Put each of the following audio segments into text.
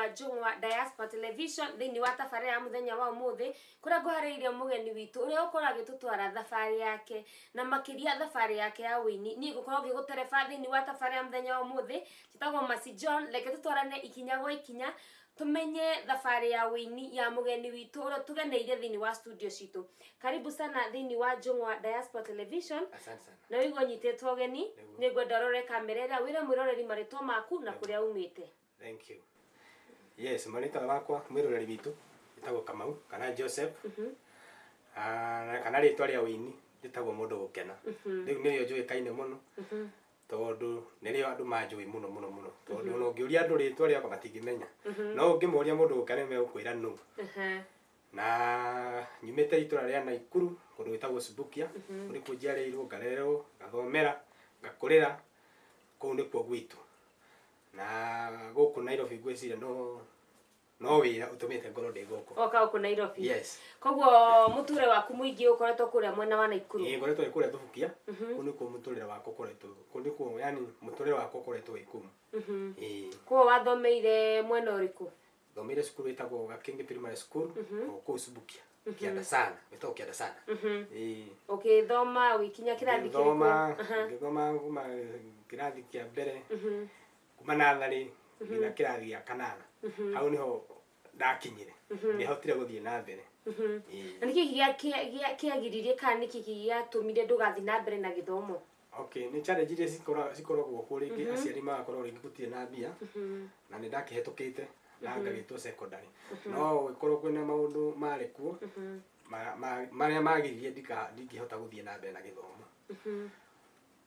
wa Jungwa Diaspora Television thini wa tafari ya muthenya wa umuthi kuria nguhariirie mugeni witu uria ukora agitutwara thabari yake na makiria thabari yake ya wini ni gukorwo gigutereba thini wa tafari ya muthenya wa umuthi jitagwo Masi John leke tutwarane ikinya gwa ikinya tumenye thabari ya wini ya mugeni witu uria tugeneire thini wa studio citu. Karibu sana thini wa Jungwa Diaspora Television. Asante sana. Na wigo nyitetwo geni ni gwenda rore kamera ira wira mwiroreri maritwa maku na kuria umite. Thank you. Yes, marita wakwa mwiroreri witu itagwo Kamau kana Joseph. Na kana ritwa ria wini itagwo mundu gukena. Riu niyo njui kaine muno. Tondu nirio andu manjui muno tondu no ngiuria andu ritwa ria matingimenya no ngimuria mundu gukena me ukwira nu. Na nyumite itura ria Naikuru kundu witagwo Subukia uri kunjiarirwo ngarererwo ngathomera ngakurira kuu ni kuo gwitu na guku Nairobi gwiciria no wira utumite ngoro ndi guku oka uku Nairobi. Yes. Kogwo muture waku muingi ukoretwo kuria mwena wa Naikuru. Ngoretwo kuria Subukia kuu ni kuo muturire wako koretwo kuu ni kuo yani muturire wako koretwo ikumu. Kuo wathomeire mwena uriku? Thomire skulu itagwo Gakingi Primary School kuu Subukia. Kianda sana, metoka kianda sana. Okay, thoma wikinya kirathi kiriku? Ngithoma kuma kirathi kia mbere. Kuma nathari ngina kirathi ya kanana. Hau niho ndakinyire. Ni hotire guthie na mbere. Na niki kiagiririe kana niki giatumire ndugathi na mbere na githomo? Okay, ni challenge iria cikoragwo ku ringi aciari magakorwo ringi gutie na mbia. Na ni ndakihetukite na ngagitwo secondary. No ikorwo kwina maundu mari kuo maria magiririe ndingihota guthie na mbere na githomo.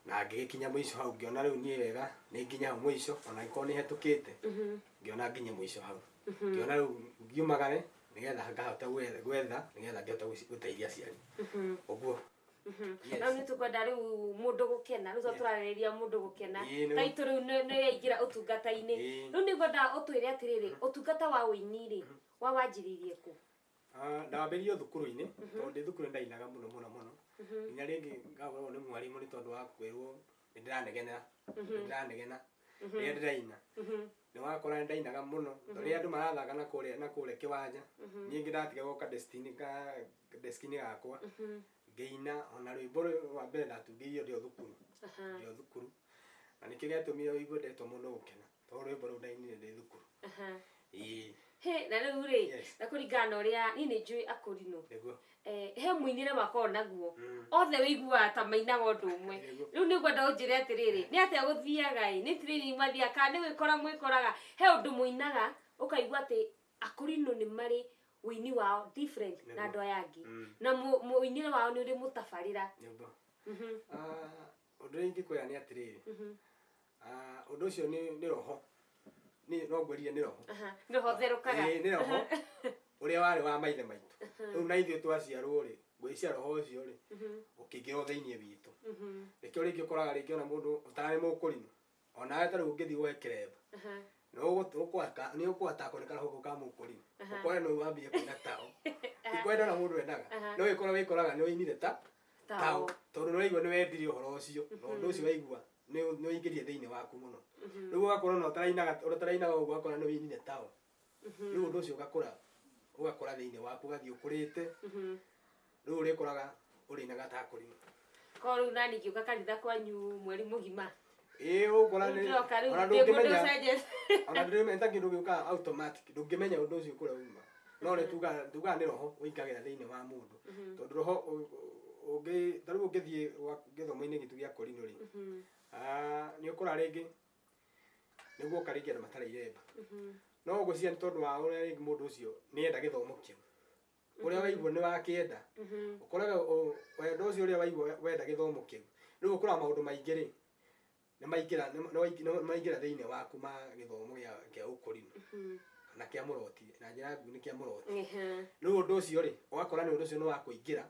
Na ngikinya mwisho hau ngiona riu nie wega ni nginya hau mwisho ona ikorwo ni hetukite ngiona nginya mwisho hau. Ngiona riu ngiumagare nigetha ngahota gwetha nigetha ngihota guteithia aciari. Uguo. Na ni tukwenda riu mundu gukena riu turarĩrĩria mundu gukena taitu riu ni yaingira utungata-ini riu ni gwenda utwire atiriri utungata wa wini ri wa wanjiririe ku? Ndambirie thukuru-ini tondu ndi thukuru ndainaga muno nginya ringi ngakorwo ni mwarimu ni tondu wa kwirwo ndiranegena ria ndiraina ni wakora ndainaga muno tondu andu marathaka na kure kiwanja nie ngiratiga goka destiny gakwa ngeina ona rwimbo rwa mbere ndatungĩirio ndio thukuru na nĩkĩo gĩatũmire ũigue ndetwo mũno gũkena tondũ rwimbo rũu ndainire ndĩ thukuru. He na rĩu rĩ na kũringana ũrĩa niĩ nĩ njũĩ akũrinũ he mũinĩre makorwo naguo othe wĩiguaga ta mainaga ũndũ ũmwe rĩu nĩ ngwenda ũnjĩre atĩrĩrĩ nĩ atĩa gũthiaga nĩ training mathiaga kana nĩ mwĩkoraga he ũndũ mũinaga ũkaigua atĩ akũrinũ nĩ marĩ wini wao different na andu aya angi na muinire wao ni uri mutabarira undu ringi kwira ni atiriri undu ucio ni roho ni no ngwerie ni roho ni roho therukaga ni roho uria wari wa maithe maitu riu na ithuĩ twaciarwo ri ngwĩcia roho ucio ri ukingĩra thĩinĩ witũ nikĩo ringi ũkoraga ringi ona mũndũ ũtarĩ mũkũrinũ ona ta rĩu ũngĩthiĩ woe kĩremba ni ukwata kuonekana huko kama mũkũrinũ ukore no wambie kuina tao ikwenda na mundu endaga no wikoraga ni winire tao tondu no igwa ni wendirie uhoro ucio no ndu ucio waigua ni uingirie thiini waku muno riu ugakorwo no tarainaga uguo ugakorwo ni winire tao riu ndu ucio ugakora thiini waku gathii ukurite riu urikoraga urinaga ta kũrinũ ko riu nani ngiuka kanitha kwanyu mweri mugima ukora ni ona ndungimenya ona ndungimenya kindu giuka automatic ndungimenya undu ucio kuria uma no ni tuga ni roho uingagira thiini wa mundu tondu roho taru ungithie githomo-ini gitu gia kũrinũ ri ni ukora ringi niguo karingi na matara iremba no gucia ni tondu wa uria ringi mundu ucio ni enda githomo kiu uria waigua ni wakienda ukoraga wendo ucio uria waigua wenda githomo kiu riu ukora maundu maingi ri ni maingira thiini waku ma githomo gia ũkũrinũ kana kia mũroti na njĩra nguhĩ ni kia mũroti riu undu ucio ri ugakora ni undu ucio ni wa kũingĩra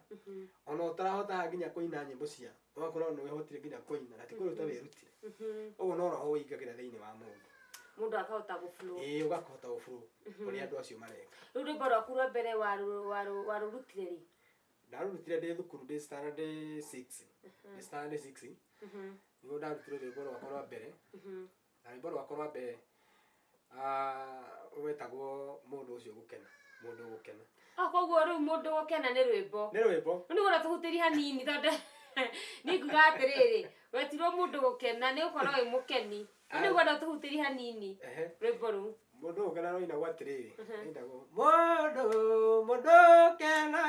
ona ũtarahota nginya kũina nyĩmbo cia ugakora ni wehotire nginya kũina na ti kũruta wĩrutire ũguo no roho ũingagĩra thiini wa mundu akahota gũflow ugakahota gũflow ũrĩa andu acio mareka. Riu rwĩmbo rwaku rwa mbere warũrutire ri? Ndarũrutire ndĩ thukuru ndĩ standard 6 niguo ndarutire rwĩmbo rwakwa rwa mbere na rwĩmbo rwakwa rwa mbere rwetagwo mundu ucio gukena mundu gukena koguo riu mundu gukena ni rwimbo ni gora tuhutiri hanini tondu ni nguga atiriri wetirwo mundu gukena ni ukorwo wi mukeni ni gora tuhutiri hanini rwimbo ru mundu gukena no ina gwatiriri indagwo mundu kena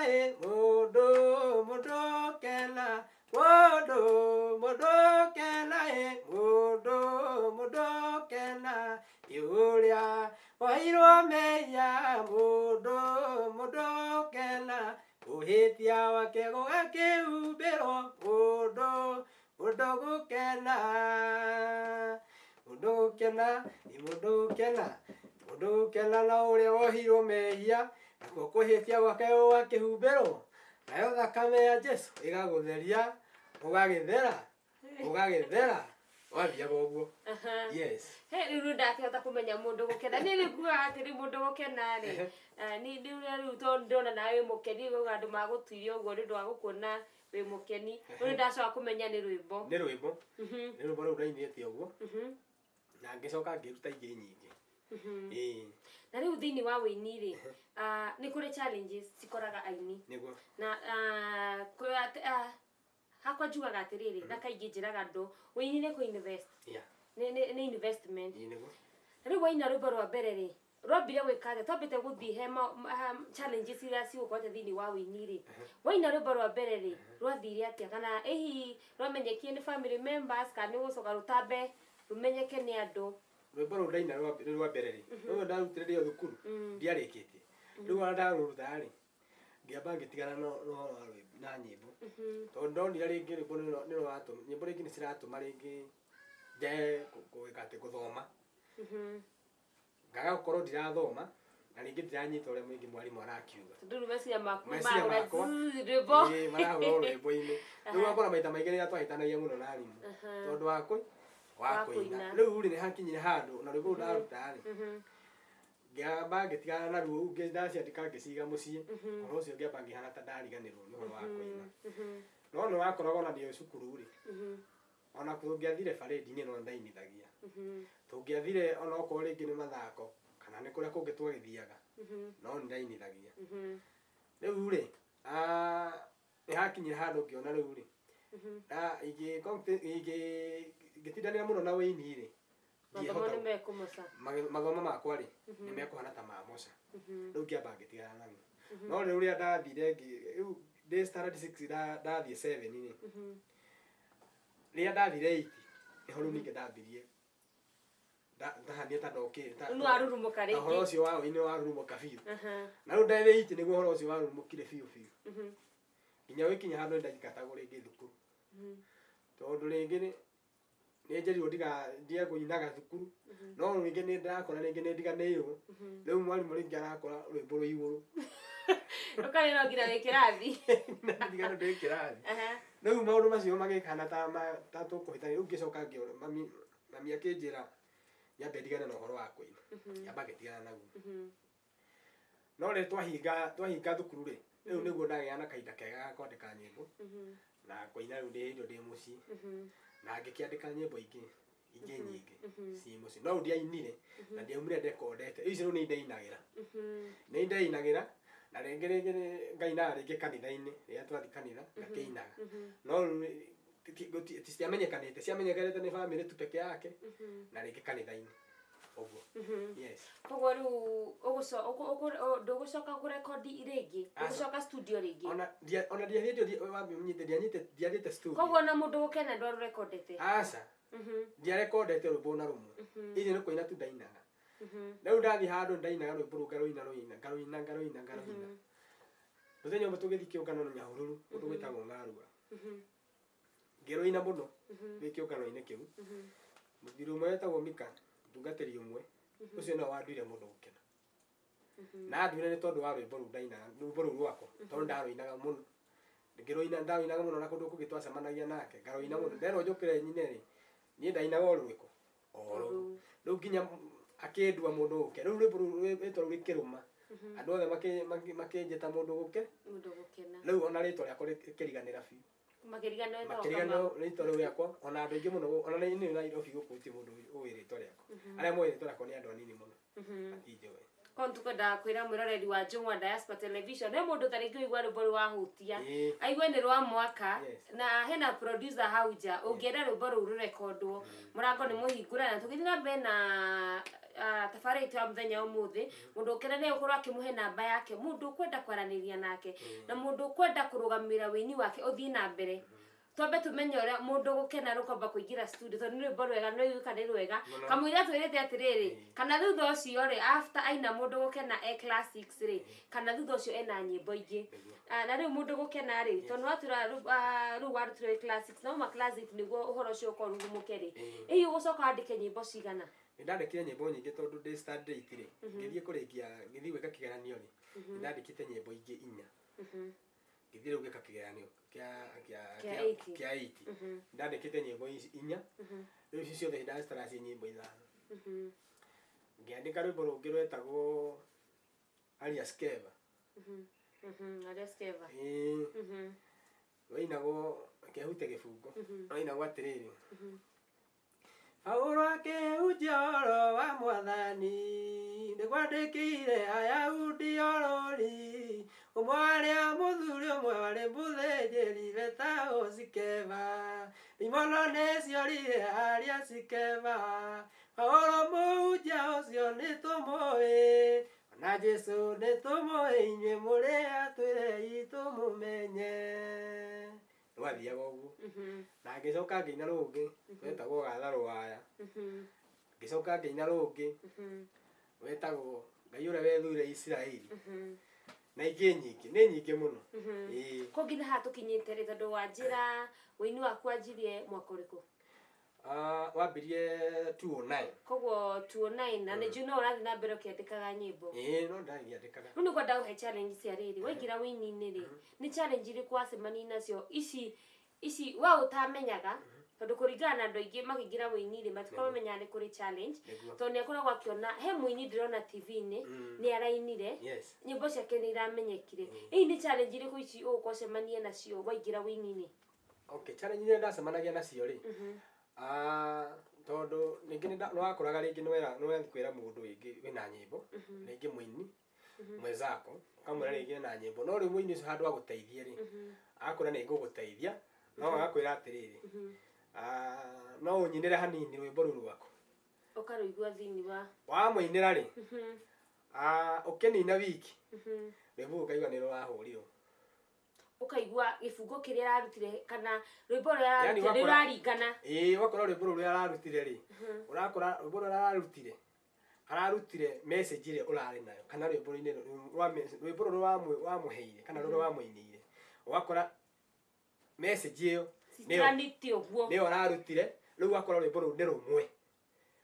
mundu kena mundu kena mundu kena yuria wairwo meya mundu kena uhitia wake gũgakĩhumbĩrwo mũndũ gũkena na ũrĩa wohirwo mehia nakuo kũhĩtia gwake gũgakĩhumbĩrwo nayo thakame ya Jesu ĩgagũtheria ũgagĩthera wambia ũguo. Yes. Riu ndakĩhota kũmenya mũndũ gũkena nĩ rĩguaga atĩrĩ mũndũ gũkena rĩ ni rĩu tondu ndona nawe wĩ mũkeni gũga andũ magũtuire ũguo nĩ ũndũ wa gũkuona wĩ mũkeni rĩu ndacoka kũmenya nĩ rwĩmbo rũu ndainĩte ũguo na ngĩcoka ngĩruta ingĩ nyingĩ. Na rĩu thĩinĩ wa wĩini rĩ nĩ kũrĩ challenges cikoraga aini na hakwa njugaga atĩrĩrĩ na kaingĩ njĩraga andũ wĩini nĩ kũ-invest nĩ investment. Rĩu waina rwĩmbo rwa mbere rĩ rwambire gwĩka atĩa twambĩte gũthiĩ he challenges iria cigũkorwo thĩinĩ wa wĩini rĩ waina rwĩmbo rwa mbere rĩ rwathire atĩa kana hihi rwamenyekire nĩ family members kana nĩ gũcoka rũtambe rũmenyeke nĩ andũ? Rwĩmbo rũu ndaina rwa mbere rĩ rũu ndarutire rĩo thukuru ndiarĩkĩtie rĩu ona ndaruta rĩ ngĩamba ngĩtigana na nyĩmbo tondũ ndonire rĩngĩ rwĩmbo nyĩmbo rĩngĩ nĩ ciratũma rĩngĩ gũthoma ngaga gũkorwo ndirathoma na rĩngĩ ndiranyita ũrĩa mũingĩ mwarimũ arakiuga tondũ meciria makwa marahũra rwĩmbo-inĩ rĩu wakora maita maingĩ rĩrĩa twahĩtanagia mũno na arimũ tondũ wa kũina rĩu rĩ nĩ hakinyire handũ na rwĩmbo rũu ndaruta rĩ ngĩamba ngĩtigana na ruo ndaciandĩka ngĩciga mũciĩ ũhoro ũcio ngĩamba ngĩhana ta ndariganĩrwo nĩ ũhoro wa kũina no nĩ wakoraga ona ndĩ cukuru rĩ ona tũngĩathire barĩndi-inĩ no ndainithagia tũngĩathire ona okorwo rĩngĩ nĩ mathako kana nĩ kũrĩa kũngĩ twagĩthiaga no nĩ ndainithagia. Rĩu rĩ nĩ hakinyire handũ ngĩona rĩu rĩ ingĩtindanĩra mũno na wĩini rĩ mathomo makwa rĩ nĩ mekũhana ta ma moca rĩu ngĩamba ngĩtigana namo no rĩu rĩrĩa ndathire rĩu ndĩ standard 6 ndathiĩ 7 rĩ rĩrĩa ndathire 8 nĩho rĩu ningĩ ndambirie ndahania ta ndokĩte ũhoro ũcio wa wĩini warurumũka biũ na rĩu ndathire 8 nĩguo ũhoro ũcio warurumũkire biũ nginya gũkinya handũ ndagikatagwo rĩngĩ thukuru tondũ rĩngĩ nĩ njerirwo ndige kũinaga thukuru no rĩngĩ nĩ ndakora rĩngĩ nĩ ndiganĩirwo rĩu mwarimũ rĩngĩ arakora rwĩmbo rwĩ igũrũ ũkarĩrwo nginya wĩ kĩrathi ndigana ndĩ kĩrathi rĩu maũndũ macio magĩkana ta tũkũhĩtania rĩu ngĩcoka ngĩona mami akĩnjĩra nyambe ndigane na ũhoro wa kũina nyamba ngĩtigana naguo no rĩrĩa twahinga thukuru rĩ rĩu nĩguo ndagĩa na kahinda kega ga kwandĩka nyĩmbo na kũina rĩu ndĩ mũciĩ na ngĩkĩandĩka nyĩmbo ingĩ nyingĩ ciĩ mũciĩ no ndiainire na ndiaumire ndekondete icio nĩ ndeinagĩra na rĩngĩ ngainaga rĩngĩ kanitha-inĩ rĩrĩa twathi kanitha ngakĩinaga no ciamenyekanĩte nĩ bamĩrĩ tu peke yake na rĩngĩ kanitha-inĩ ũguo. Yes. Koguo rĩu ndũgũcoka kũrekondi rĩngĩ ndũgũcoka studio rĩngĩ ona ndiathiĩte studio koguo na mũndũ gũkena ndwarũrekondete? Aca ndiarekondete rwĩmbo na rũmwe icio nĩ kũina tu ndainaga rĩu ndathiĩ handũ ndainaga rwĩmbo rũu ngarũina mũthenya ũmwe tũgĩthiĩ kĩũngano Nyahururu kũndũ gwĩtagwo Ngarua ngĩrũina mũno wĩ kĩũngano-inĩ kĩu mũthuri ũmwe wetagwo Mika tungatĩri ũmwe ũcio no wanduire mũndũ gũkena na anduire nĩ tondũ wa rwĩmbo rũu ndainaga rwĩmbo rũu rwakwa tondũ ndarũinaga mũno ndaroinaga mũno na kũndũ kũngĩ twacemanagia nake ngarũina mũno nderwo njũkĩre nyine rĩ niĩ ndainaga o rwĩko rĩu nginya akĩndua mũndũ gũke rĩu rwĩmbo rũu rĩtwa rũu rĩkĩrũma andũ othe makĩnjĩta mũndũ gũkena rĩu ona rĩtwa rĩakwa rĩkĩriganĩra biũ makĩriganĩra rĩtwa rĩu rĩakwa ona andũ aingĩ mũno ona nĩ Nairobi gũkũ gũtirĩ mũndũ ũĩ rĩtwa rĩakwa arĩa moĩ rĩtwa rĩakwa nĩ andũ anini mũno matinjũĩ. kontu kwenda kwira mwiroreri wa Njung'wa Diaspora Television he mundu taringi igwa rwimbo rwa hutia aigwe ni rwa mwaka na hena producer hauja ungienda rwimbo ru rurekondwo murango ni muhingura na tukithira mbe na tafari itu ya muthenya umuthi mundu ukirene ukorwo akimuhe namba yake mundu kwenda kwaraniria nake na mundu kwenda kurugamira wini wake uthii na mbere twambe tumenye uria mundu gukena rukomba kuingira studio tondu ni rwimbo rwega no yuka ni rwega kamwira twirite atiriri kana thutha ucio ri after aina mundu gukena classics ri kana thutha ucio ena nyimbo ingi na riu mundu gukena ri tondu watura ru warutire classics no ma classic niguo uhoro ucio ukorugumuke ri iyo gucoka andike nyimbo cigana ndandikire nyimbo nyingi tondu ndi start date ri ngithie kurikia ngithi gwika kigeranio ri ndandikite nyimbo ingi 4 ngithie riu gwika kigeranio kia 8 ndandikite nyimbo 4 riu icio ciothe ndastara cie nyimbo 5 ngiandika rwimbo rungi rwetagwo Alias Keva Alias Keva wainagwo kehute gibungo wainagwo atiriri Paulo akĩhunjia wa Mwathani nĩkwandĩkĩire Ayahudi orori ũmwe arĩa mũthuri ũmwe warĩ mũthĩnjĩri wetagwo Sikeva imono nĩciorire Alias Keva Paulo mũhunjia ũcio nĩtũmũĩ na Jesũ nĩtũmũĩ inyuĩ mũrĩ atwĩre tũmũmenye wathiaga ũguo na ngĩcoka ngĩina rũngĩ wetagwo gatha rũwaya ngĩcoka ngĩina rũngĩ wetagwo Ngai ũrĩa wethuire Isiraeli na ingĩ nyingĩ nĩ nyingĩ mũno ko nginya hatukinyĩte rĩ tondũ wa njĩra wĩini waku wanjirie mwaka ũrĩkũ wambirie 209 koguo 209 na nĩ njũĩ no ũrathiĩ na mbere ũkĩandĩkaga nyĩmbo no ndathiĩ rĩu nĩ kwenda ũhe challenge cia rĩrĩ waingĩra wĩini-inĩ rĩ nĩ challenge irĩkũ wacemania nacio ici wa utamenyaga tondu kuringana na andu aingi makĩingĩra wĩini rĩ matikorwo mamenyaga nĩ kũrĩ challenge tondu nĩ akoragwo akiona he mũini ndĩrona TV-inĩ nĩ arainire nyĩmbo ciake nĩ iramenyekire nĩ challenge irĩkũ ici ũgũcemania nacio waingĩra wĩini-inĩ challenge iria ndacemanagia nacio rĩ tondu ningĩ nĩ wakoraga rĩngĩ nĩ wathi kwĩra mũndũ rĩngĩ wĩna nyĩmbo rĩngĩ mũini mwenzako ukamwĩra rĩngĩ na nyĩmbo no rĩu mũini ũcio handũ agũteithie rĩ akora nĩ ngũgũteithia no agakwĩra atĩrĩrĩ no ũnyinĩre hanini rwĩmbo rũu rwaku ũkarũigua thĩinĩ wa mũinĩra rĩ ũkĩnina wiki rwĩmbo ũkaigua nĩ rũrahũrirwo ukaigua gĩbungo kĩrĩa ararutire kana rwĩmbo rũrĩa rũraringana ũgakora rwĩmbo rũrĩa ararutire rĩ ũrakora rwĩmbo rũrĩa ararutire message ĩrĩa ũrarĩ nayo kana rwĩmbo rũrĩa wamũheire kana rũrĩa wamũinĩire ũgakora message ĩyo nĩyo ararutire rĩu ũgakora rwĩmbo rũu nĩ rũmwe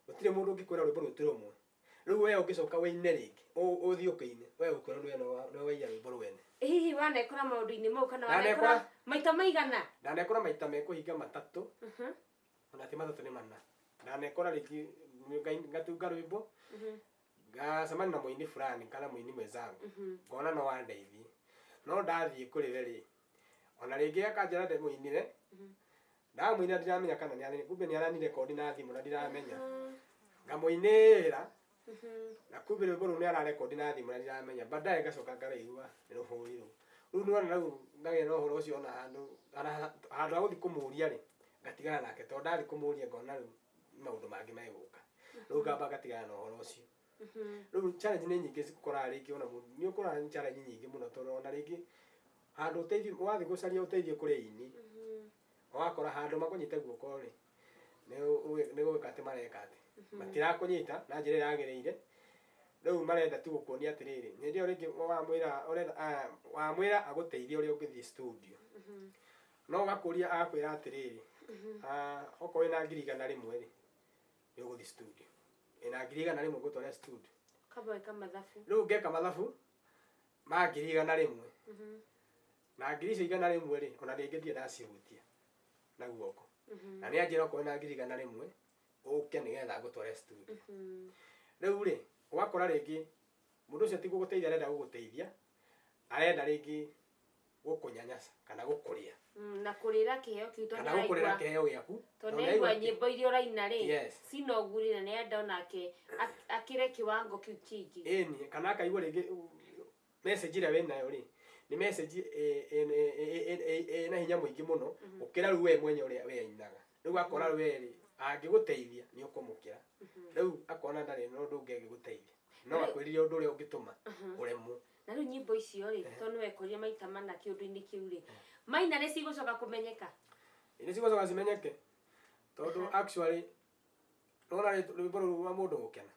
gũtirĩ mũndũ ũngĩkwĩra rwĩmbo rũu ti rũmwe rĩu we ũngĩcoka wĩine rĩngĩ ũthiĩ ũkĩine we ũkwĩra nĩ waiya rwĩmbo rwene hihi wanekora maũndũ-inĩ mau kana wanekora maita maigana ndanekora maita mekũhinga 3 ona ti 3 nĩ 4 ndanekora rĩngĩ ngatunga rwĩmbo ngacemania na mũini fulani kana mũini mwenzangu ngona no wandeithie no ndathiĩ kũrĩ we rĩ ona rĩngĩ akanjĩra ndĩmũinĩre ndamũinĩra ndiramenya kana nĩ aranire kumbe nĩ aranirekondi na thimũ na ndiramenya ngamũinĩra na kumbe rwĩmbo rũu nĩ ararekondi na thimũ na ndiramenya baadaye ngacoka ngaraigua nĩ rũhũrirwo rĩu nĩwona rĩu ngagĩa na ũhoro ũcio ona handũ ha gũthiĩ kũmũria rĩ ngatigana nake tondũ ndathiĩ kũmũria ngona rĩu maũndũ mangĩ megũka rĩu ngamba ngatigana na ũhoro ũcio rĩu challenge nĩ nyingĩ cikoraga rĩngĩ ona nĩ ũkoraga nĩ challenge nyingĩ mũno tondũ ona rĩngĩ handũ ũteithio wathiĩ gũcaria ũteithio kũrĩ ini ũgakora handũ makũnyite guoko rĩ nĩ gũgĩka atĩ mareka atĩ matirakũnyita na njĩra yagĩrĩire rĩu marenda tu gũkuonia atĩrĩrĩ hĩndĩ ĩyo rĩngĩ wamwĩra agũteithie ũrĩa ũngĩthiĩ studio no ũgakũria agakwĩra atĩrĩrĩ okorwo wĩna 100 rĩmwe rĩ nĩ ũgũthiĩ studio ĩna 100 rĩmwe gũtwara studio rĩu ngeka mathabu ma 100 rĩmwe na 100 rĩmwe rĩ ona rĩngĩ ndirĩ ndacihutia na guoko na nĩ anjĩra okorwo wĩna 100 rĩmwe ũke nĩgetha ngũtware studio rĩu rĩ ũgakora rĩngĩ mũndũ ũcio ti gũgũteithia arenda gũgũteithia arenda rĩngĩ gũkũnyanyaca kana gũkũrĩa na kurira kiheo kiu to kana gukurira kiheo giaku to naigua nyimbo iria uraina ri sina uguri na nenda nake akire kiwango kiu kingi ni kana akaigua ringi message ira we nayo ri ni message na hinya muingi muno ukira ru we mwenye uri we ainaga riu akora we ri angiguteithia ni ukumukira riu akona ndari no ndunge giguteithia no akwirire undu uri ungituma uremu na riu nyimbo icio ri to no ekoria maita mana kiundu-ini kiu ri maina ri cigucoka kumenyeka ni cigucoka cimenyeke tondu actually no na rwimbo ru rwa mundu gukena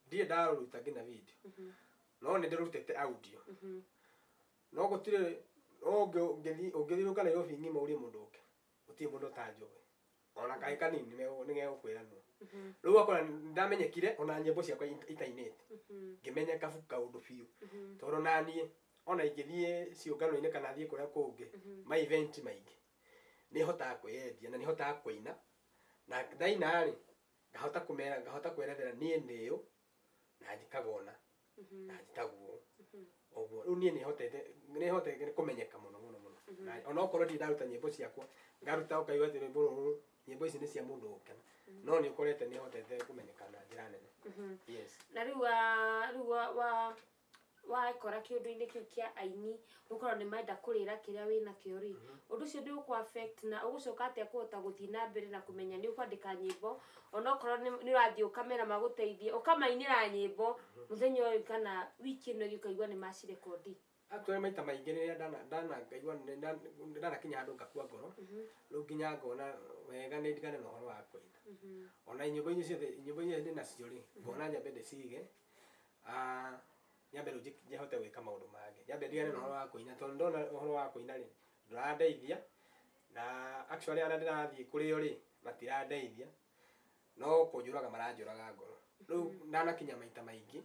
ndie ndaruruta ngina video no ni ndirutete audio no gutire ungithiruka Nairobi ng'ima urie mundu uke utie mundu ta njowe ona kai kanini ni gegukwira no riu akora ndamenyekire ona nyimbo ciakwa itainite ngimenyeka kaundu biu tondu nanie ona ingithie ciungano-ini kana thie kuria kungi ma event maingi ni hotaga kwiendia na ni hotaga kuina na ndaina ri ngahota kwerethera nie niyo na njikagona na njitaguo oguo riu nie ni hotete kumenyeka muno na ona okorwo ndi ndaruta nyimbo ciakwa ngaruta ukaigua ati rwimbo ruru nyimbo ici ni cia mundu ukena no ni ukorete ni hotete kumenyeka na njira nene yes na riu wa kora kiundu-ini kiu kia aini ukorwo ni menda kurira kiria wina kio ri undu cio ndu ku affect na ugucoka atia kuhota guthii na mbere na kumenya ni ukwandika nyimbo ona ukorwo ni urathii ukamera maguteithie ukamainira nyimbo muthenya uyu kana wiki ino ukaigua ni macirekodi actually maita maingi riria ngaigua ndanakinya handu ngakua ngoro riu nginya ngona wega ni ndigane na uhoro wa kuina ona nyimbo icio ndi nacio ri ngona nyambe ndicige nyambe rĩu njehote gwĩka maũndũ mangĩ nyambe ndigane na ũhoro wa kũina tondũ ndona ũhoro wa kũina rĩ ndũrandeithia na actually arĩa ndĩrathiĩ kũrĩ o rĩ matirandeithia no kũnjũraga maranjũraga ngoro rĩu ndanakinya maita maingĩ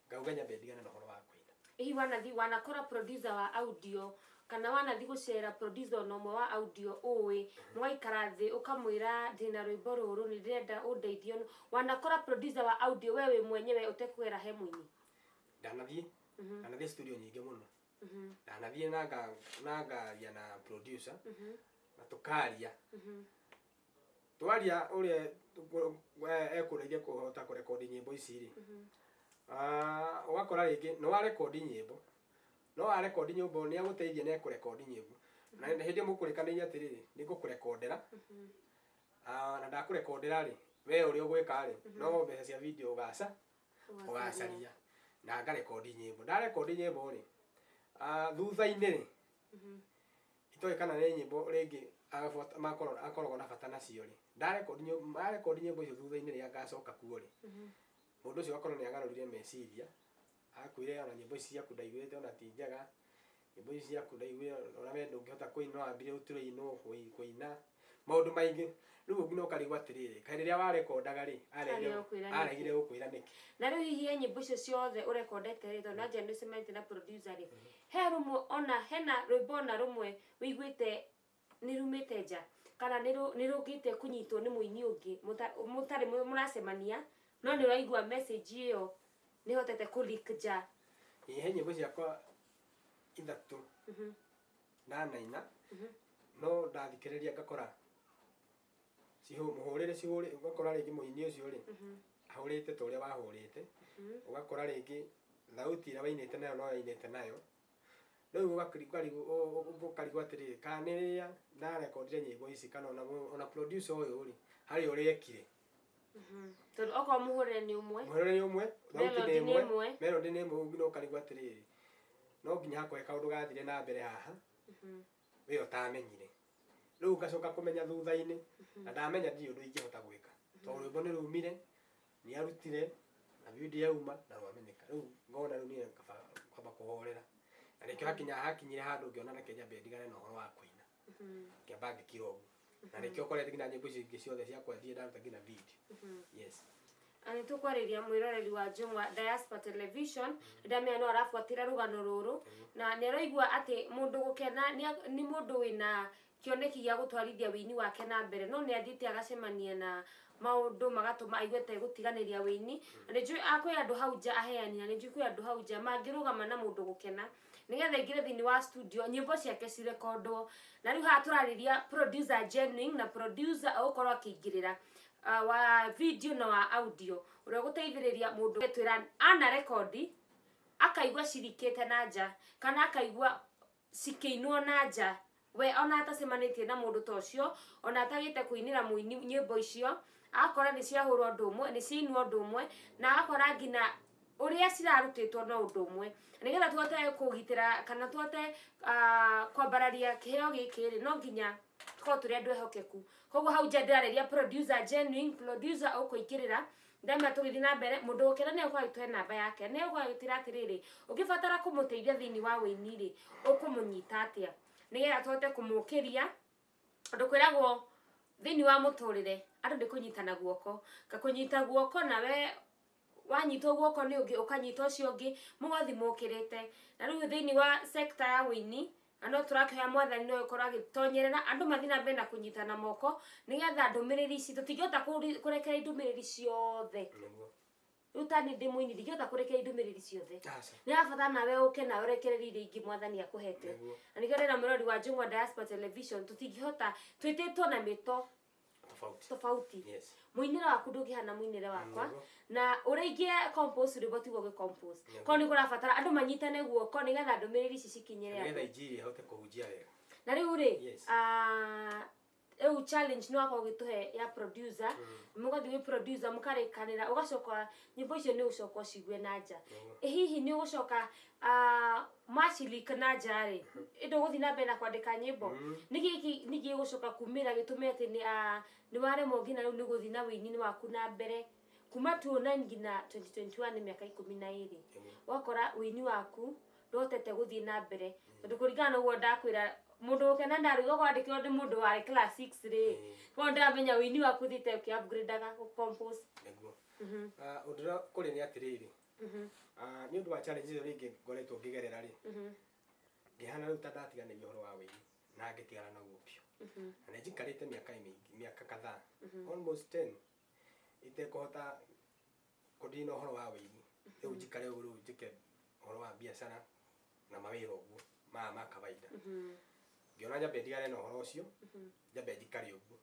ngauga nyambe ndigane na ũhoro wa kũina hihi wanakora producer wa audio kana wanathi gucera producer no mwe wa audio uwi mwaikara thi ukamwira ndina rwimbo ruru ni ndenda undeithio wanakora producer wa audio wewe mwenyewe utekwera he muini ndanathie studio nyingi muno ndanathie ngaria na producer na tukaria twaria uria ekuraithia kuhota kurekodi nyimbo ici ri ugakora ringi no warekodi nyimbo no arekodi nyimbo ni aguteithia na kurekodi nyimbo na hindi mukurikaniria atiriri ni ngukurekondera na ndakurekondera ri we uri ugwika ri no mbeca cia video ugacaria na ngarekodi nyimbo ndarekodi nyimbo ri thutha-ini ri itoe kana ni nyimbo ringi akoragwo na bata nacio ri ndarekodi nyimbo icio thutha-ini ri agacoka kuo ri mundu ucio akorwo ni agarurire meciria akwire ona nyimbo ici ciaku ndaiguite ona ti njega nyimbo ici ciaku ndaiguire ona we ndungihota kuina wambire uturaino kuina maundu maingi riu ngino ukarigwa atiriri kai riria warekondaga ri aregire gukwira niki na riu hihi nyimbo icio ciothe urekondete ri tondu nanje ni cemete na producer ri he rumwe ona hena rwimbo na rumwe wiguite ni rumite nja kana ni rugite kunyitwo ni muini ungi mutari muracemania no ni uraigua message iyo ni hotete kulik nja he nyimbo ciakwa ithatu ndanaina no ndathikiriria ngakora muhurire ugakora ringi muini ucio ri ahurite ta uria wahurite ugakora ringi thauti ira wainite nayo no yainite nayo riu ukarigwa atiriri kana ni riria ndarekondire nyimbo ici kana ona producer uyu ri hari uria ekire tondu okorwo muhurire ni umwe thauti ni imwe melody ni imwe ngino ukarigwa atiriri no nginya hakwe kaundu gathire na mbere haha we utamenyire riu ngacoka kumenya thutha-ini na ndamenya ndi undu ingihota gwika tondu rwimbo ni rumire ni arutire na video yauma na rwamenyeka riu ngona riu ni kwamba kuhorera na nikio hakinyire handu ngiona reke nyambe ndigane na uhoro wa kuina kiamba ngikira uguo na nikio korete nginya nyimbo ici ingĩ ciothe ciakwa thie ndaruta nginya video yes ani tukwariria mwiroreri wa Jomwa Diaspora Television ndamenya no arafuatira rugano ruru na ni aroigua ati mundu gukena ni mundu wina kioneki gia gutwarithia wini wake na mbere no ni athite agacemania na maundu magatuma aigwete gutiganiria wini na nju akwe andu hau nja aheani na nju kwi andu hau nja mangirugama na mundu gukena nigetha ingire thini wa studio nyimbo ciake cirekondwo na riu ha turariria producer Jenning na producer ukorwo akingirira wa video na wa audio uria guteithiriria mundu twira ana record akaigwa cirikite na nja kana akaigwa cikeinwo na nja we ona atacemanitie na mundu tocio ona atagite kuinira muini nyimbo icio akora ni ciahurwo ndumwe ni ciinwo ndumwe na akora ngina uria cirarutitwo no ndumwe nigetha tuote kugitira kana tuote kwambararia kiheo gikiri no nginya tuko turi andu ehokeku koguo hau nja ndirareria producer Genuine producer ukuikirira ndema tugithi na mbere mundu ukira ne kwa itwe namba yake ne kwa gitira atiriri ukibatara kumuteithia thini wa wini ri ukumunyita atia nigetha tuote kumukiria andu kwiragwo thini wa muturire andu ndikunyitana guoko gakunyita guoko nawe wanyitwo guoko ni ungi ukanyita ucio ungi mugothi mukirite na riu thini wa sector ya wini ano turakaya mwathani no ikora gitonyerera andu mathina benda kunyitana moko nigetha ndumiriri ici tutingihota kurekera ndumiriri ciothe utani ndimuini ndigihota kurekera ndumiriri ciothe ni abata nawe uke na urekereri ringi mwathani akuhete na nigerera murori wa Jungwa Diaspora Television tutingihota twititwo na mito tofauti muinira waku ndungihana muinire wakwa na ureigie compose report go compose ko ni kurabatara andu manyitane guoko nigetha ndumiriri ici cikinyire nigetha injiri hote kuhujia wega na riu ri eu challenge no akwa gituhe ya producer mugothi wi producer mukarekanira ugacoka nyimbo icio ni ucoka cigwe na nja hihi ni ugucoka machili kana jari indo guthi na mbere na kwandika nyimbo nigi gucoka kumira gitumete ni ware mongi na riu ni guthi na wini ni waku na mbere kuma 2009 ngina 2021 ni miaka 12 wakora wini waku ndotete guthi na mbere tondu kuringana uguo ndakwira mundu ukena ndaruga kwandikirwo ndi mundu wa class 6 ri ko ndamenya wini waku thite uki upgrade ga compose neguo udura kuri ni atiriri ni undu wa challenge iyo ringi ngoretwo ngigerera ri ngihana riu tandatiganiria uhoro wa wini na ngitigana na gupio na njikarite miaka kadhaa almost 10 itekuhota kudina uhoro wa wini riu njikare uru njike uhoro wa biashara na mawira uguo ma kawaida ngiona nyambe ndigane na uhoro ucio nyambe njikare uguo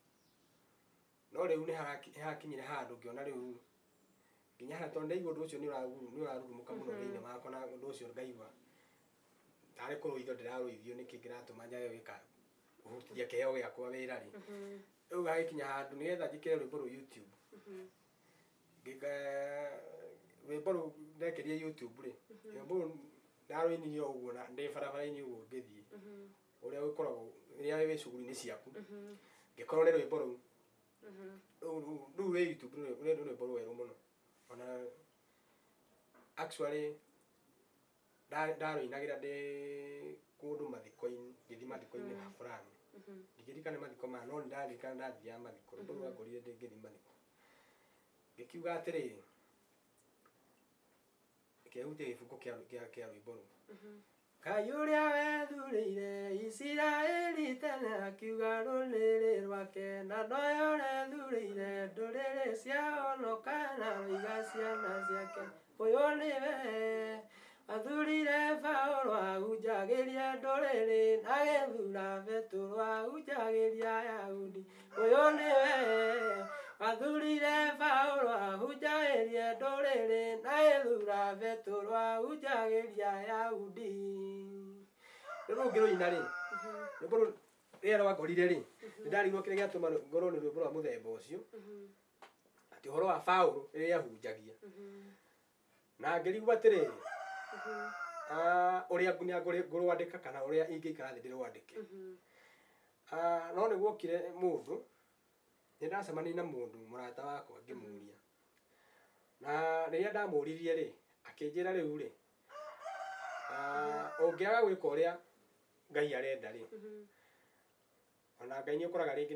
no riu ni hakinyire handu ngiona riu nginya hana tonde igwo ndu ucio ni urarurumuka muno thiini wakwa na ndu ucio ngaigua tare kuruithio ndiraruithio niki ngiratuma njae wika uhutithia kiheo giakwa wira ri riu gagikinya handu nigetha njikire rwimbo ru YouTube rwimbo ru ndekerie YouTube ri rwimbo ndaruinirio uguo na ndi barabara-ini uguo ngithii uria ukoragwo ria wi cuguri-ini ciaku ngikorwo ni rwimbo ru ru wi YouTube ni rwimbo rweru muno ona actually ndaruinagira ndi kundu mathiko-ini ngithi mathiko-ini ha fulani ndigirikane mathiko ma no ndarikana ndathia mathiko rwimbo rwangorire ndi ngithi mathiko ngikiuga atiriri kehutia gibuku kia rwimbo ru Ngai uria wethurire Isiraeli tene akiuga rũrĩrĩ rwake na ndoyo rethurire ndũrĩrĩ ciahonoka na rũiga ciana ciake ũyũ nĩwe wathurire Paulo ahunjagĩria ndũrĩrĩ na gĩthura Petero ahunjagĩria Ayahudi ũyũ nĩwe wathurire Paulo ahunjagĩria ndũrĩrĩ na gĩthura Petero ahunjagĩria Ayahudi rĩu ngĩrũina rĩ rwĩmbo rũu rĩrĩa rwangorire rĩ nĩndarigwo kĩrĩa gĩatũma ngorwo nĩ rwĩmbo rwa mũthemba ũcio atĩ ũhoro wa Paulo rĩrĩa ahunjagia na ngĩrigwo atĩrĩrĩ uria ngurwandika kana uria ingĩikara thĩ ndĩrwandĩke no nĩ guokire mũndũ nĩndacemania na mũndũ mũrata wakwa ngĩmũria na rĩrĩa ndamũririe rĩ akĩnjĩra rĩu rĩ ũngĩaga gwĩka ũrĩa Ngai arenda rĩ ona Ngai nĩũkoraga rĩngĩ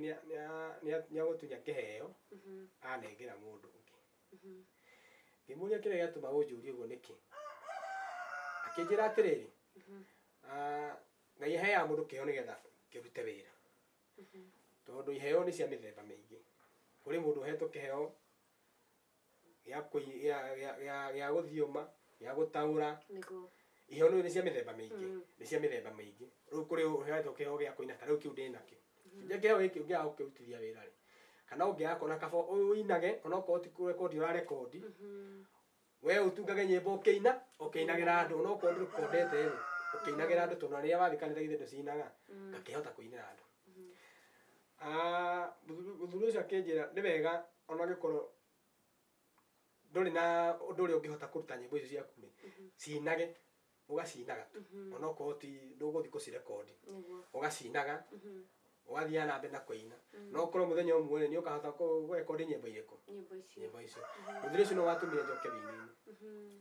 nĩagũtunya kĩheo anengera mũndũ ũngĩ ngĩmũria kĩrĩa gĩatũma ũnjũrie ũguo nĩkĩ akĩnjĩra atĩrĩrĩ Ngai aheaga mũndũ kĩheo nĩgetha kĩrute wĩra tondũ iheo nĩ cia mĩthemba mĩingĩ kuri mundu hetwo kiheo ya guthioma ya gutaura iheo ni cia mithemba mingi riu kuri hetwo kiheo gia kuina ta riu kiu ndinakio nje kiheo giki ungiaga gukirutithia wira ri kana ungiaga kona kaba uinage ona ko ti kurekondi ura rekondi we utungage nyimbo ukiinagira andu ona ko ndikondete ri ukiinagira andu tondu ria wathikanira ithindo cinaga ngakihota kuinira andu muthuri ucio akinjira ni wega ona gikorwo nduri na undu uria ungihota kuruta nyimbo icio ciaku ri cinage ugacinaga tu ona ko ti nduguthi kucirekondi ugacinaga ugathia na mbere na kuina no korwo muthenya umwe ni ukahota kurekondi nyimbo iriko nyimbo icio muthuri ucio no watumire njoke winini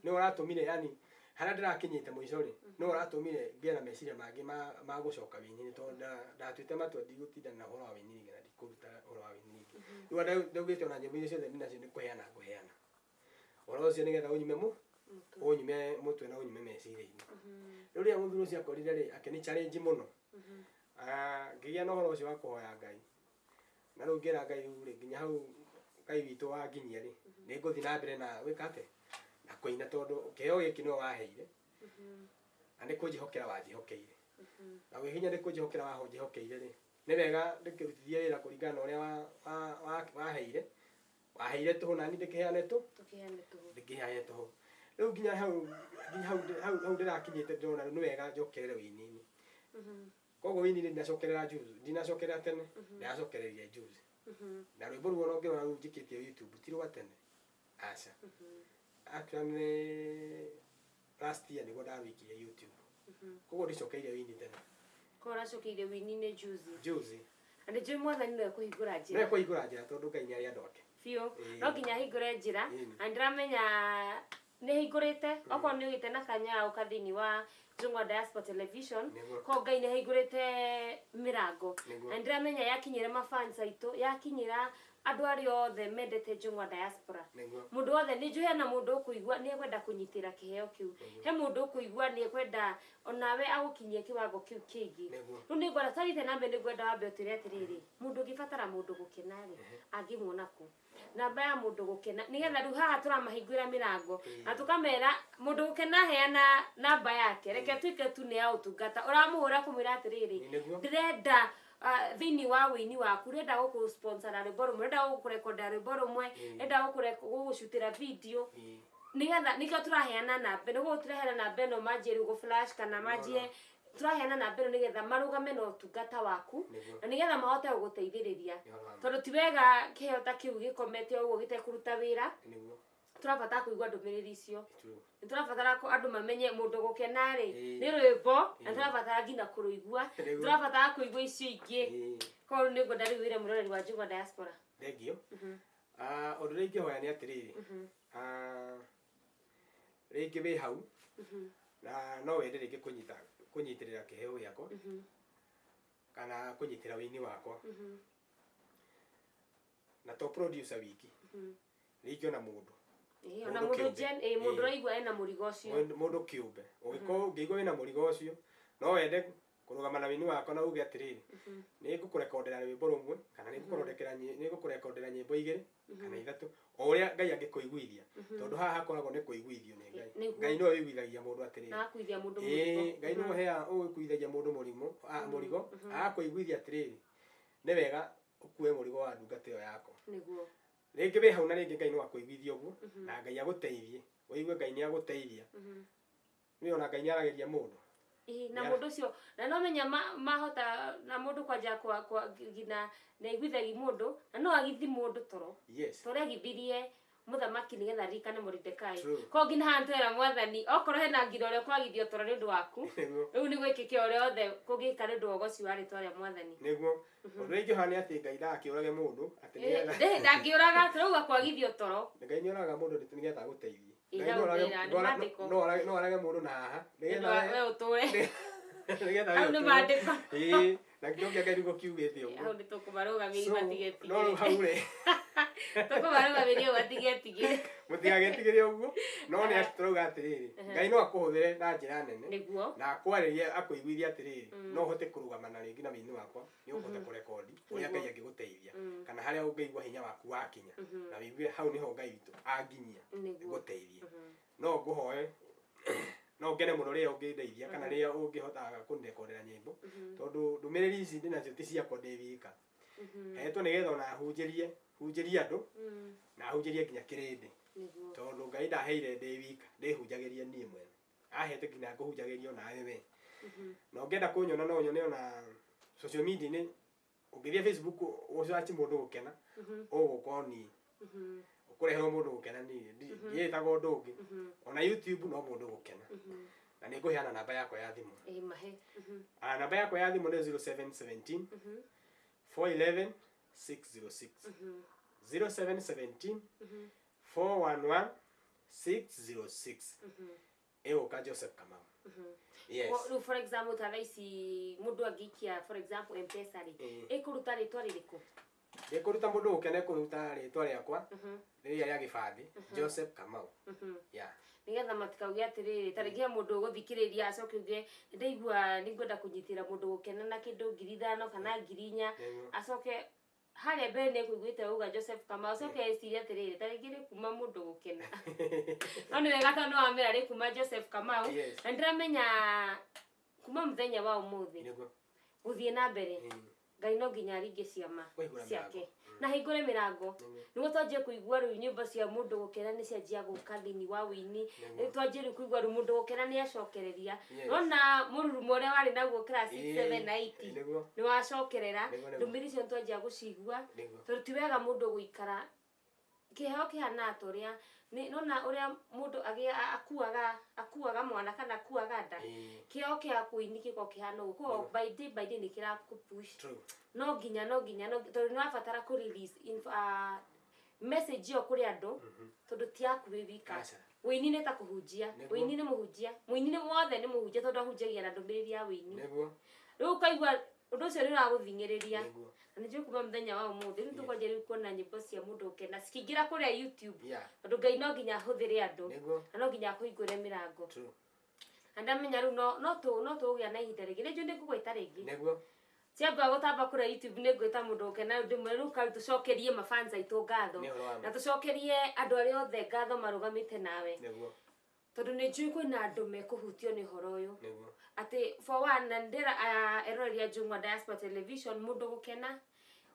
ni uratumire yani haria ndirakinyite muico ri no uratumire ngie na meciria mangi ma gucoka winini tondu ndatwite matua ndigutinda na horo wa winini ngena ndikuruta horo wa winini riu ndaugite ona nyimbo icio ciothe ndinacio ni kuheana nguheana horo ucio nigetha unyume mutwe na unyume meciria-ini riu ria muthuri ucio akorire ri akini challenge muno ngigia na horo ucio wa kuhoya Ngai na riu ngira Ngai ri nginya hau Ngai witu wanginyia ri ni nguthi na mbere na wikate na kuina tondu kiheo giki no waheire na ni kunjihokera wanjihokeire na wi hinya ni kunjihokera wanjihokeire ri ni wega ndikirutithie wira kuringana na uria waheire tuhu nani ndikiheane tuhu riu nginya hau ndirakinyite ndona ni wega njokerere winini koguo winini ndinacokerera ndinacokerera tene ndiracokereria juzi na rwimbo ruo no ngirora riu njikitie YouTube ti rwa tene aca actually last year niguo ndarwikirie YouTube koguo ndicokeire winini tene ko racokeire winini juzi ande je mwathani no kuhingura njira no kuhingura njira tondu Ngai ni ari andu ake fio no nginya hingure njira andramenya ni hingurite okorwo ni ugite na kanya ukathini wa Jungwa Diaspora Television ko Ngai ni hingurite mirango andramenya yakinyira mafans aitu yakinyira andu ari othe mendete Jungwa Diaspora mundu othe ni juhena mundu kuigua ni ekwenda kunyitira kiheo kiu he mundu kuigua ni ekwenda onawe agukinyie kiwango kiu kingi riu ni ngwenda twarithe nambe ni ngwenda wambe utire atiriri mundu ngibatara mundu gukena ri angimwona ku namba ya mundu gukena nigetha riu haha turamahingura mirango na tukamera mundu gukena heana namba yake reke twike tu ni ya utungata uramuhura kumwira atiriri ndirenda thini wa wini waku renda guku sponsor na rwimbo rumwe renda gukurekoda rwimbo rumwe renda gugucutira video nigetha nikio turaheana namba niguo turaheana namba no manjie gu flash kana manjie turaheana namba no nigetha marugame no tungata waku na nigetha mahote guguteithiriria tondu ti wega kiheo ta kiu gikomete uguo gitekuruta wira turabata kuigua ndumiriri icio turabatara ko andu mamenye mundu gukena ri ni rwimbo na turabatara nginya kuruigua turabatara kuigua icio ingi ko ni ngwenda riu wire muroreri wa Jungwa Diaspora thengio undu ringi hoya ni atiriri ringi wi hau na no wende ringi kunyitirira kiheo giakwa kana kunyitira wini wakwa na to producer wiki ringi ona mundu ona mundu mundu raigua ena murigo ucio mundu kiumbe ugiko ngiigua ena murigo ucio no wende kurugama na wini wakwa na uge atiriri ni ngukurekondera rwimbo rumwe kana ni ngukurekondera nyimbo igiri kana ithatu o uria Ngai angikuiguithia tondu haha hakoragwo ni kuiguithio ni Ngai no wiguithagia mundu atiriri na kuithia mundu murigo Ngai no hea kuiguithagia mundu murigo akuiguithia atiriri ni wega ukue murigo wa ndungata iyo yako niguo ringi wi hau na ringi Ngai no akuiguithia uguo na Ngai aguteithie uigue Ngai ni aguteithia ni ona Ngai ni arageria mundu na mundu cio na no menya mahota na mundu kwanja kwa gina na igwithagi mundu na no agithi mundu toro tore agithirie muthamaki nigetha rikane Mordekai ko ngina hantera mwathani okorwo hena ngira ore kwagithio toro ni ndu waku riu ni gwikike ore othe kugika ni ndu ogoci wa ritwa ria mwathani niguo undu ringi hani ati Ngai ndakiurage mundu ati ni ndakiuraga turuga kwagithio toro Ngai ni oraga mundu nigetha aguteithie no arage mundu na haha nigetha we uture nigetha au ni mandiko na kĩo kĩa Ngai nĩguo kiugĩte ũguo. Hau nĩtũkũmarũgamĩrĩria matigetigĩre. No rĩu hau rĩ Tũkũmarũgamĩrĩria matigetigĩre. Mũtigagetigĩre ũguo, no nĩ turauga atĩrĩrĩ, Ngai no akũhũthĩre na njĩra nene Nĩguo. na akwarĩrie akũiguithie atĩrĩrĩ, no ũhote kũrũgama na rĩngĩ na wĩini wakwa, nĩ ũkũhota kũrekondi ũrĩa Ngai angĩgũteithia kana harĩa ũngĩigua hinya waku wakinya na wĩigue hau nĩho Ngai witũ anginyia gũteithie. No ngũhoe no ngene mũno rĩrĩa ũngĩndeithia kana rĩrĩa ũngĩhotaga kũndekodera nyĩmbo tondũ ndũmĩrĩri ici ndĩnacio ti ciakwa ndĩ wika. Hetwo nĩgetha ona hunjĩrie andũ na hunjĩrie nginya kĩrĩndĩ tondũ Ngai ndaheire ndĩ wika ndĩhunjagĩrie niĩ mwene, ahete nginya ngũhunjagĩrio nawe we. Na ũngĩenda kũnyona no nyone ona social media-inĩ, ũngĩthiĩ Facebook ũcaci mũndũ gũkena ũgũkorwo niĩ, ũkũreherwo mũndũ gũkena niĩ ndiĩtagwo ũndũ ũngĩ. Ona YouTube no mũndũ gũkena na nĩ ngũheana namba yakwa ya thimũ. Namba yakwa ya thimũ nĩ 0717 411 606 0717 411 606 Eoka Joseph Kamau. Yes. Well, for example, tara ici mundu angikia for example M-Pesa ri ikuruta ritwa ririku? Ikuruta mundu ukene kuruta ritwa riakwa riria ria gibandi Joseph Kamau. Yeah. Nigetha matikauge atiriri taringia mundu guthikiriria acoke uge ndaigua ningwenda kunyitira mundu gukena na kindu 5,000 kana 4,000 acoke haria mbere nĩ kũiguĩte uga Joseph Kamau acoke eciria atiriri taringi rĩ kuma mundu gukena. No nĩ wega tondũ wamera rĩ kuma Joseph Kamau na ndiramenya kuma muthenya wa umuthi guthie na mbere Ngai no nginya aringe ciama ciake na hingũre mirango nĩguo twanjie kũigua rĩu nyĩmbo cia mũndũ gũkena nĩ cianjia gũka thĩinĩ wa wĩini, twanjie rĩu kũigua rĩu mũndũ gũkena nĩ acokereria. Nona mũrurumo ũrĩa warĩ naguo class 6, 7 na 8 nĩ wacokerera, ndũmĩrĩri icio twanjia gũcigua tondũ ti wega mũndũ gũikara kĩheo kĩhana ta ũrĩa nona ũrĩa mũndũ akuaga mwana kana akuaga nda, kĩheo kĩa kũini gĩko kĩhana ũguo by day nĩ kĩrakũpush. No nginya tondũ nĩ wabatara kũ release message ĩyo kũrĩ andũ tondũ ti yaku wĩ wika. Wĩini nĩ ta kũhunjia, wĩini nĩ mũhunjia, mũini nĩ wothe nĩ mũhunjia tondũ ahunjagia na ndũmĩrĩri ya wĩini. Rĩu ũkaigua ũndũ ũcio nĩ ũragũthing'ĩrĩria na nĩ njũĩ kuma mũthenya wa ũmũthĩ rĩu tũkwanjia rĩu kuona nyĩmbo cia mũndũ ũkena cikĩingĩra kũrĩa YouTube tondũ Ngai no nginya ahũthĩre andũ na no nginya akũhingũre mĩrango. Na ndamenya rĩu no tũgĩa na ihinda rĩngĩ, rĩnjũ nĩ ngũgwĩta rĩngĩ ciamba gũtamba kũrĩa YouTube nĩ ngwĩta mũndũ ũkena ndĩmwe rĩu karu tũcokerie mafans aitũ ngatho na tũcokerie andũ arĩa othe ngatho marũgamĩte nawe tondũ nĩ njũĩ kwĩna andũ mekũhutio nĩ ũhoro ũyũ atĩ for one na ndĩra eroreria Njung'wa Diaspora Television mũndũ gũkena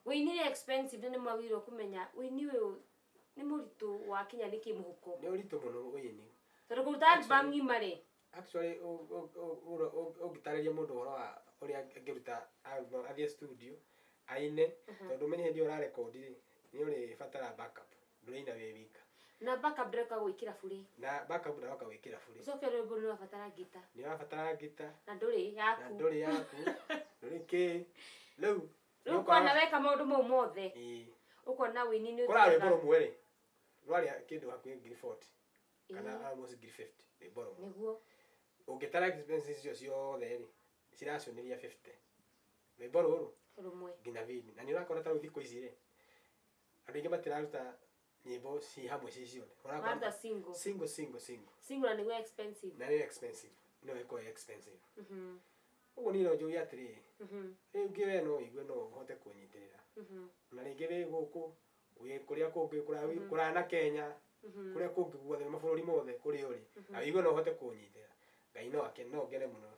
wĩini nĩ expensive nĩ mwagĩrĩirwo kũmenya wĩini ũyũ nĩ mũritũ wakinya nĩ kĩmũhuko. Nĩ ũritũ mũno wĩini tondũ kũruta album ng'ima rĩ actually ũngĩtarĩria mũndũ ũhoro wa ũrĩa angĩruta album athiĩ studio aine tondũ menye hĩndĩ ĩyo ũrarekondi rĩ nĩ ũrĩbatara backup ndũrĩina wĩ wika na backup ndĩroka gwĩkĩra bure na backup ndĩroka gwĩkĩra bure ũcoke rwĩmbo nĩ ũrabatara gita na ndũrĩ yaku ndũrĩ kĩ rĩu ũkona weka maũndũ mau mothe ũkona wĩini nĩ ũkora rwĩmbo rũmwe rĩ rwarĩa kĩndũ hakuhĩ 40,000 kana almost 50,000 rwĩmbo rũmwe nĩguo ũngĩtara expenses icio ciothe rĩ ciracũnĩria 50 rwĩmbo rũrũ rũmwe nginya video na nĩ ũrakora ta thikũ ici rĩ andũ aingĩ matiraruta nyĩmbo ci hamwe ci ciothe ũrakora single nĩguo expensive na nĩ expensive no ĩkorwo expensive ũguo niĩ no njũge atĩrĩrĩ rĩngĩ we no ũigue no ũhote kũnyitĩrĩra na rĩngĩ wĩ gũkũ kũrĩa kũngĩ kũraya na Kenya kũrĩa kũngĩ guothe mabũrũri mothe kũrĩa ũrĩ na wĩigue no ũhote kũnyitĩrĩra Ngai no ngene mũno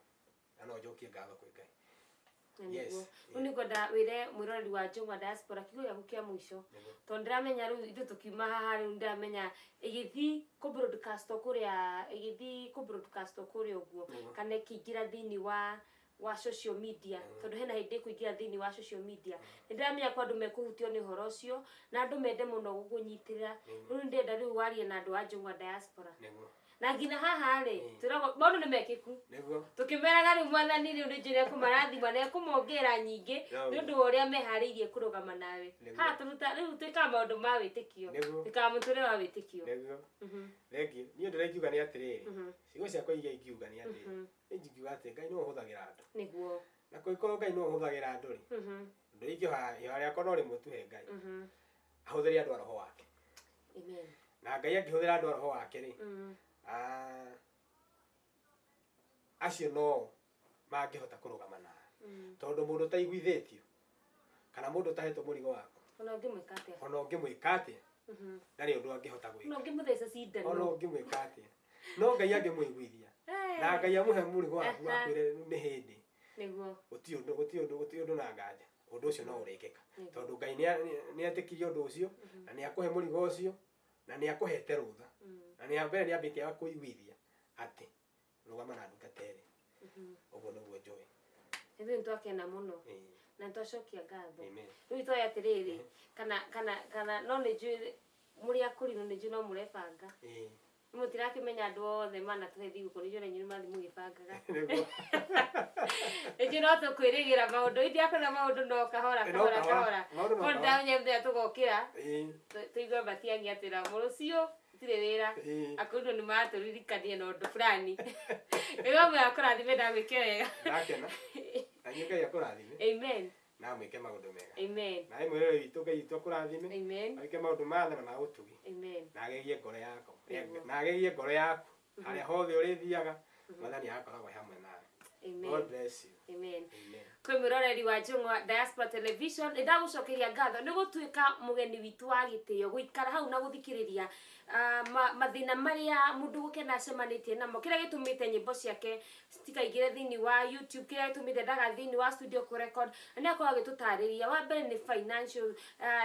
na no njokie ngatho kwĩ Ngai. Yes. Uni ngoda wire mwiroreri wa Njung'wa Diaspora kigo ya gukia mwisho. To ndiramenya riu ithu tukiuma haha riu ndiramenya igithi ku broadcast kuria uguo kana kiingira thini wa social media tondu hena hindi kuingira thini wa social media ndiramenya kwa andu mekuhutio ni horo ucio na andu mende muno gukunyitirira riu ndenda riu warie na andu a Njung'wa Diaspora na ngina haha ri turago maundu ni mekiku tukimeraga riu mwathani riu njire kumarathima na kumongera nyingi ni undu uria mehariirie kurugama nawe ha turuta riu twika maundu ma witikio tikamuture wa witikio thegi ni ndirakiuga ni atiriri cigo ciakwa iria ikiuga ni atiriri ingiuga ati Ngai no huthagira andu niguo na kuikorwo Ngai no huthagira andu ri ndu ingioha yari akono ri mutuhe Ngai ahuthiri andu roho wake amen na Ngai angihuthira andu roho wake ri acio no mangihota kurugama na tondu mundu taiguithitio kana mundu tahetwo murigo wako ona ngimwika atia ndari undu angihota gwika no ngimutheca cindano ona ngimwika atia no Ngai angimwiguithia na Ngai amuhe murigo waku akwire ni hindi niguo guti undu na nganja undu ucio no urikika tondu Ngai ni atikirie undu ucio na ni akuhe murigo ucio na ni akuhete rutha na ni ambere ni ambitie akuiguithia ati rugama na ndukatere uguo niguo njui ithu ntwakena muno na ntwacokia ngatho riu itoya atiriri kana no ni njui muri akuriru ni njui no murebanga mutirakimenya andu othe mana twethi guko ni njui nyinyi mathi mugibangaga ejo no tukwirigira maundu ithia kana maundu no kahora onda nyembe tugokira tuigwa batiangi atira murucio tire wira akundu ni maturirikanie no ndu fulani ewa mwe akurathime ndamwike wega ndakena na Ngai akurathime amen na mwike maundu mega amen na mwirire witu Ngai itu akurathime amen mwike maundu mathe na magutugi amen na agegie ngoro yako na agegie ngoro yaku haria hothe urithiaga mwathani akoragwo hamwe nawe amen God bless you amen kwi miroreri wa Njung'wa Diaspora Television ndagucokeria ngatho ni gutuika mugeni witu wa gitio guikara hau na guthikiriria mathina maria mundu gukena acemanitie namo kira gitumite nyimbo ciake citikaigire thini wa YouTube kira gitumite ndaga thini wa studio ku record ni akorwo agitutariria wa mbere ni financial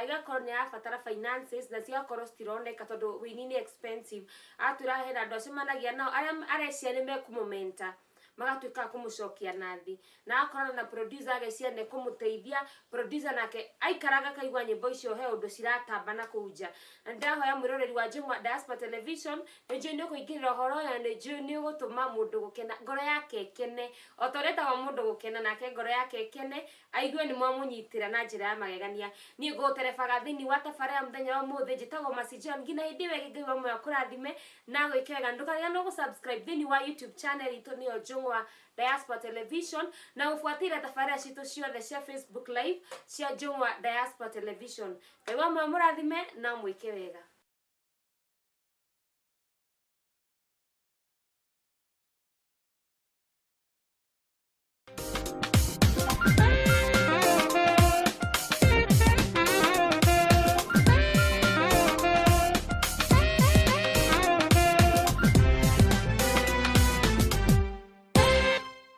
igakorwo ni abatara finances na cigakorwo citironeka tondu wini ni expensive aturahera andu acemanagia nao arecia ni mekumomenta magatuika kumucokia nathi na akorana na producer agecia ne kumuteithia producer nake aikaraga kaigwa nyimbo icio he undu ciratamba na kuja ndahoya mwiroreri wa Njung'wa Diaspora Television nje ni kuingirira horo ya nje ni gutuma mundu gukena ngoro yake kene otoreta wa mundu gukena nake ngoro yake kene aigwe ni mwamunyitira na njira ya magegania ni guterebaga thini wa tafara ya muthenya wa muthe njitagwo Masijan ngina hindi wege ngai wa mwe akurathime na gwikega ndukagĩa no subscribe thini wa YouTube channel itu ni Njung'wa Diaspora Television na ufuatire tafarira citu ciothe cia Facebook live cia Njung'wa Diaspora Television ngai wa mwe murathime na mwike wega.